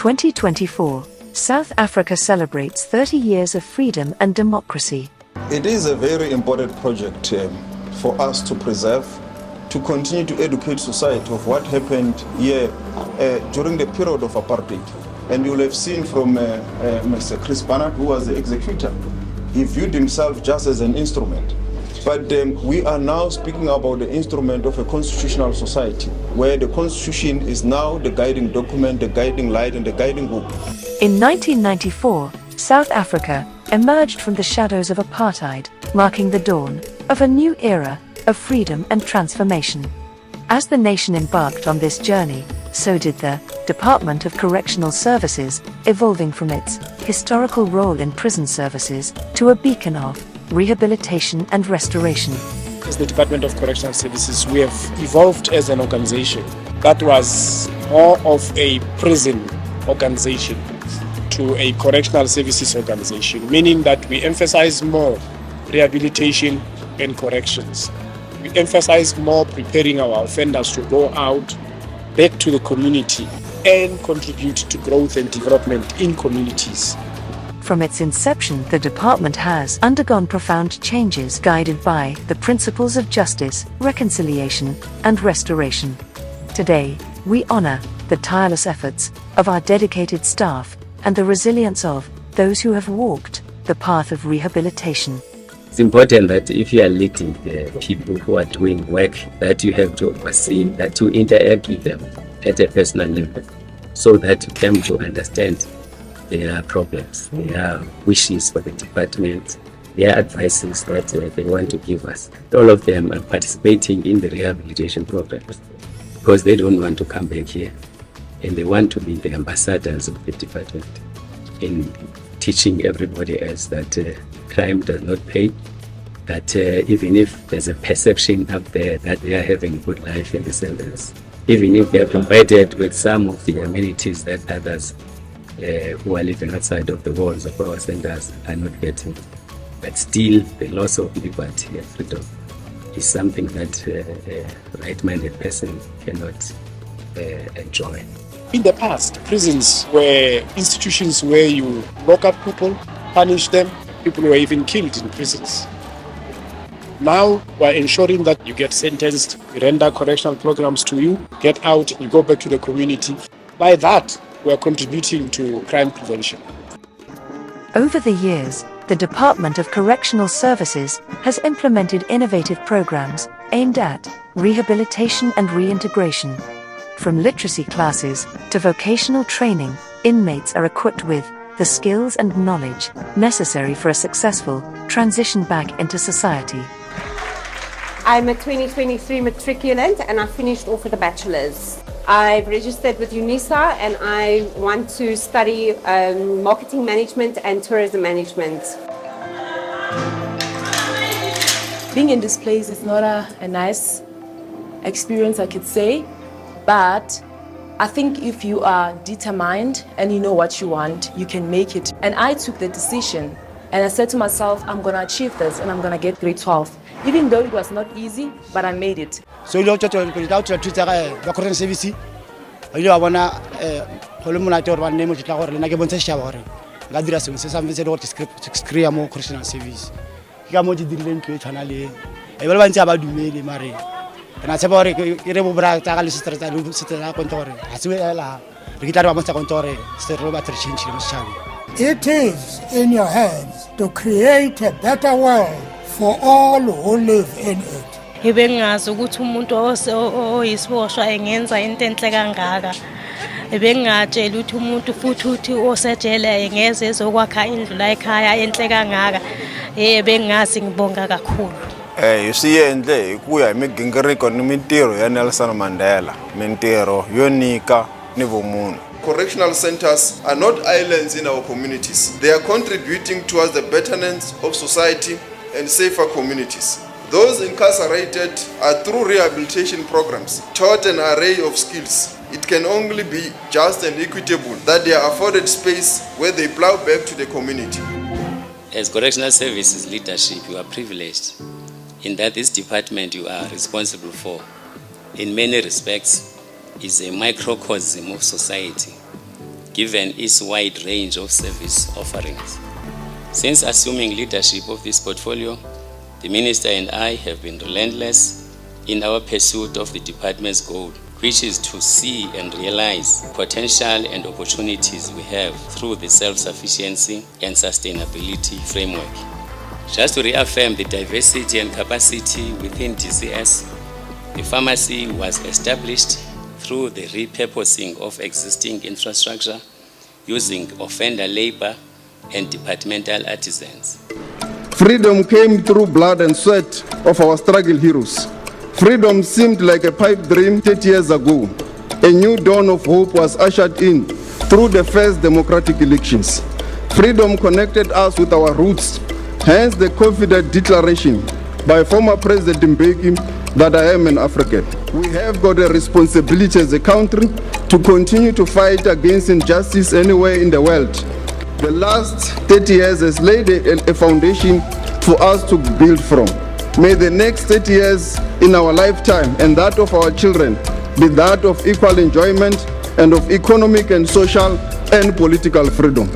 2024, South Africa celebrates 30 years of freedom and democracy. It is a very important project for us to preserve, to continue to educate society of what happened here during the period of apartheid. And you will have seen from Mr. Chris Barnard, who was the executor, he viewed himself just as an instrument. But we are now speaking about the instrument of a constitutional society, where the constitution is now the guiding document, the guiding light, and the guiding hope. In 1994, South Africa emerged from the shadows of apartheid, marking the dawn of a new era of freedom and transformation. As the nation embarked on this journey, so did the Department of Correctional Services, evolving from its historical role in prison services to a beacon of rehabilitation and restoration. As the Department of Correctional Services, we have evolved as an organization that was more of a prison organization to a correctional services organization, meaning that we emphasize more rehabilitation and corrections. We emphasize more preparing our offenders to go out back to the community and contribute to growth and development in communities. From its inception, the department has undergone profound changes guided by the principles of justice, reconciliation, and restoration. Today, we honor the tireless efforts of our dedicated staff and the resilience of those who have walked the path of rehabilitation. It's important that if you are leading the people who are doing work, that you have to oversee, that you interact with them at a personal level, so that you come to understand their problems, their wishes for the department, their advices that they want to give us. All of them are participating in the rehabilitation programs because they don't want to come back here, and they want to be the ambassadors of the department in teaching everybody else that crime does not pay, that even if there's a perception up there that they are having a good life in the centers, even if they are provided with some of the amenities that others who are living outside of the walls of our centers are not getting, but still the loss of liberty and freedom is something that a right-minded person cannot enjoy. In the past, prisons were institutions where you lock up people, punish them. People were even killed in prisons. Now we're ensuring that you get sentenced, we render correctional programs to you, get out, you go back to the community. By that, we're contributing to crime prevention. Over the years, the Department of Correctional Services has implemented innovative programs aimed at rehabilitation and reintegration. From literacy classes to vocational training, inmates are equipped with the skills and knowledge necessary for a successful transition back into society. I'm a 2023 matriculant and I finished off with a bachelor's. I've registered with UNISA and I want to study marketing management and tourism management. Being in this place is not a nice experience, I could say, but I think if you are determined and you know what you want, you can make it. And I took the decision and I said to myself, I'm going to achieve this and I'm going to get grade 12. Even though it was not easy, but I made it. So you to the correctional service. You want to holomuna to one name of the tower and I get one shower. Gadras and some visit what is Skriamo correctional service. Gamoji didn't to it anally. Everyone say about you, Mary. And I said, Rebubra, Tagali sisters, I will sit at Contore. As well, the guitar of Contore, Sir Robert Chinch. It is in your hands to create a better world for all who live in it. Ebengazi ukuthi umuntu oyisiboshwa engenza into enhle kangaka. Ebengatshela ukuthi umuntu futhi uthi osejele engeze ezokwakha indlu la ekhaya enhle kangaka. Ebengazi ngibonga kakhulu. Yisiyenhle kuya imigingiriko nimitiro ya Nelson Mandela, mentiro yonika nivumunhu. Correctional centers are not islands in our communities. They are contributing towards the betterment of society and safer communities. Those incarcerated are through rehabilitation programs taught an array of skills. It can only be just and equitable that they are afforded space where they plow back to the community. As correctional services leadership, you are privileged in that this department you are responsible for, in many respects, is a microcosm of society. given its wide range of service offerings. Since assuming leadership of this portfolio, the Minister and I have been relentless in our pursuit of the department's goal, which is to see and realize potential and opportunities we have through the self-sufficiency and sustainability framework. Just to reaffirm the diversity and capacity within DCS, the pharmacy was established through the repurposing of existing infrastructure using offender labor and departmental artisans. Freedom came through blood and sweat of our struggle heroes. Freedom seemed like a pipe dream 30 years ago. A new dawn of hope was ushered in through the first democratic elections. Freedom connected us with our roots, hence the confident declaration by former President Mbeki that I am an African. We have got a responsibility as a country to continue to fight against injustice anywhere in the world. The last 30 years has laid a foundation for us to build from. May the next 30 years in our lifetime and that of our children be that of equal enjoyment and of economic and social and political freedom.